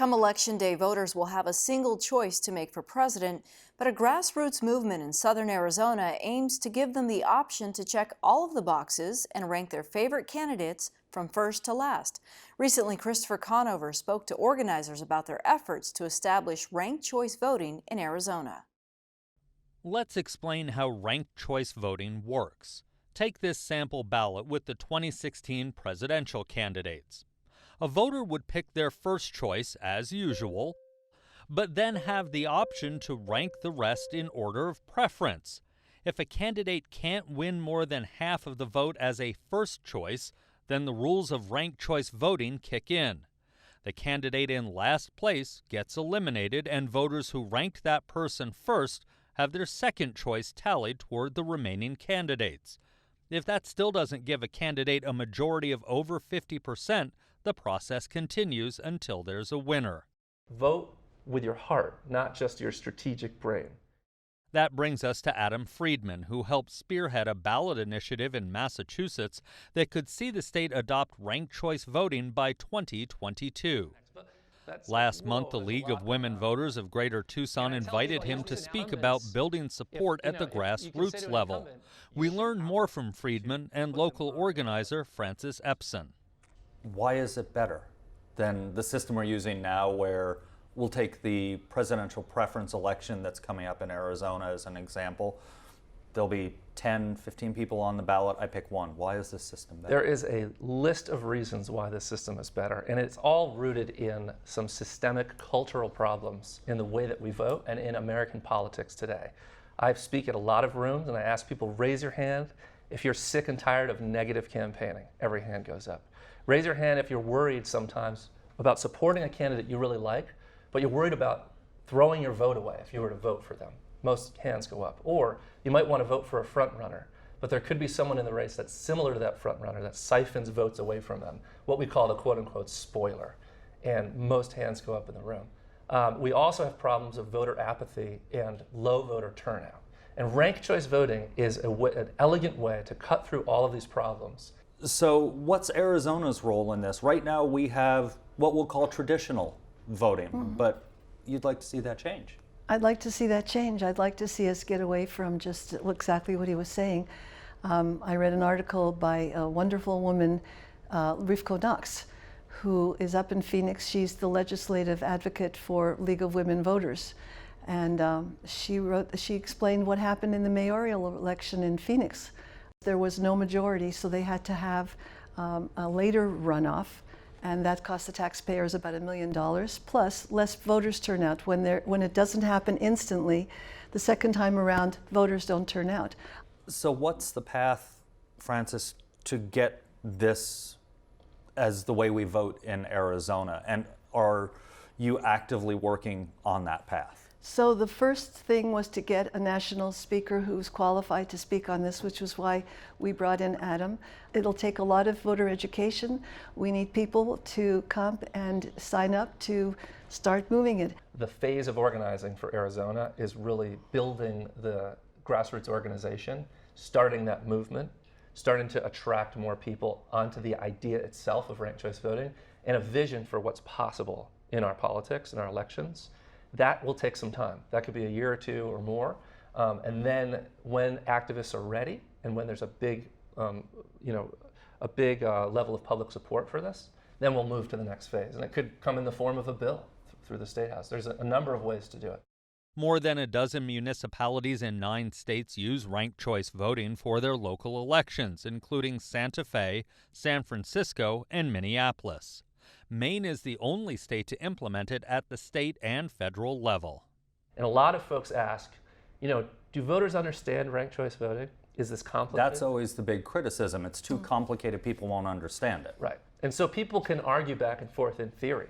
Come Election Day, voters will have a single choice to make for president, but a grassroots movement in southern Arizona aims to give them the option to check all of the boxes and rank their favorite candidates from first to last. Recently, Christopher Conover spoke to organizers about their efforts to establish ranked choice voting in Arizona. Let's explain how ranked choice voting works. Take this sample ballot with the 2016 presidential candidates. A voter would pick their first choice, as usual, but then have the option to rank the rest in order of preference. If a candidate can't win more than half of the vote as a first choice, then the rules of ranked choice voting kick in. The candidate in last place gets eliminated, and voters who ranked that person first have their second choice tallied toward the remaining candidates. If that still doesn't give a candidate a majority of over 50%, the process continues until there's a winner. Vote with your heart, not just your strategic brain. That brings us to Adam Friedman, who helped spearhead a ballot initiative in Massachusetts that could see the state adopt ranked choice voting by 2022. Last month, the League of Women Voters of Greater Tucson invited him to speak about building support at the grassroots level. We learned more from Friedman and local organizer Francis Epson. Why is it better than the system we're using now, where we'll take the presidential preference election that's coming up in Arizona as an example? There'll be 10, 15 people on the ballot. I pick one. Why is this system better? There is a list of reasons why this system is better, and it's all rooted in some systemic cultural problems in the way that we vote and in American politics today. I speak at a lot of rooms, and I ask people, raise your hand if you're sick and tired of negative campaigning. Every hand goes up. Raise your hand if you're worried sometimes about supporting a candidate you really like, but you're worried about throwing your vote away if you were to vote for them. Most hands go up. Or you might want to vote for a front runner, but there could be someone in the race that's similar to that front runner that siphons votes away from them, what we call the quote-unquote spoiler. And most hands go up in the room. We also have problems of voter apathy and low voter turnout. And ranked choice voting is an elegant way to cut through all of these problems. So what's Arizona's role in this? Right now we have what we'll call traditional voting, but you'd like to see that change. I'd like to see that change. I'd like to see us get away from just exactly what he was saying. I read an article by a wonderful woman, Rivko Knox, who is up in Phoenix. She's the legislative advocate for League of Women Voters. And she explained what happened in the mayoral election in Phoenix. There was no majority, so they had to have a later runoff, and that cost the taxpayers about $1 million, plus less voters turn out. When it doesn't happen instantly, the second time around, voters don't turn out. So what's the path, Francis, to get this as the way we vote in Arizona? And are you actively working on that path? So the first thing was to get a national speaker who's qualified to speak on this, which was why we brought in Adam. It'll take a lot of voter education. We need people to come and sign up to start moving it. The phase of organizing for Arizona is really building the grassroots organization, starting that movement, starting to attract more people onto the idea itself of ranked choice voting, and a vision for what's possible in our politics and our elections. That will take some time. That could be a year or two or more. And then when activists are ready and when there's a big, level of public support for this, then we'll move to the next phase. And it could come in the form of a bill through the State House. There's a number of ways to do it. More than a dozen municipalities in 9 states use ranked choice voting for their local elections, including Santa Fe, San Francisco, and Minneapolis. Maine is the only state to implement it at the state and federal level. And a lot of folks ask, do voters understand ranked choice voting? Is this complicated? That's always the big criticism. It's too complicated, people won't understand it. Right. And so people can argue back and forth in theory.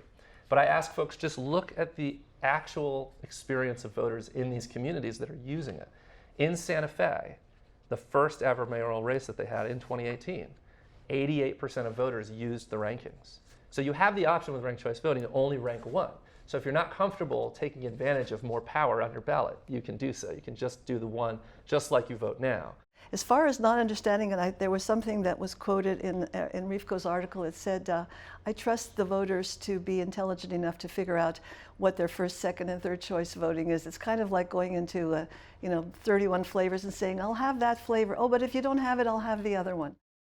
But I ask folks, just look at the actual experience of voters in these communities that are using it. In Santa Fe, the first ever mayoral race that they had in 2018, 88% of voters used the rankings. So you have the option with ranked choice voting to only rank one. So if you're not comfortable taking advantage of more power on your ballot, you can do so. You can just do the one just like you vote now. As far as not understanding it, there was something that was quoted in Rivko's article. It said, I trust the voters to be intelligent enough to figure out what their first, second, and third choice voting is. It's kind of like going into 31 flavors and saying, I'll have that flavor. Oh, but if you don't have it, I'll have the other one.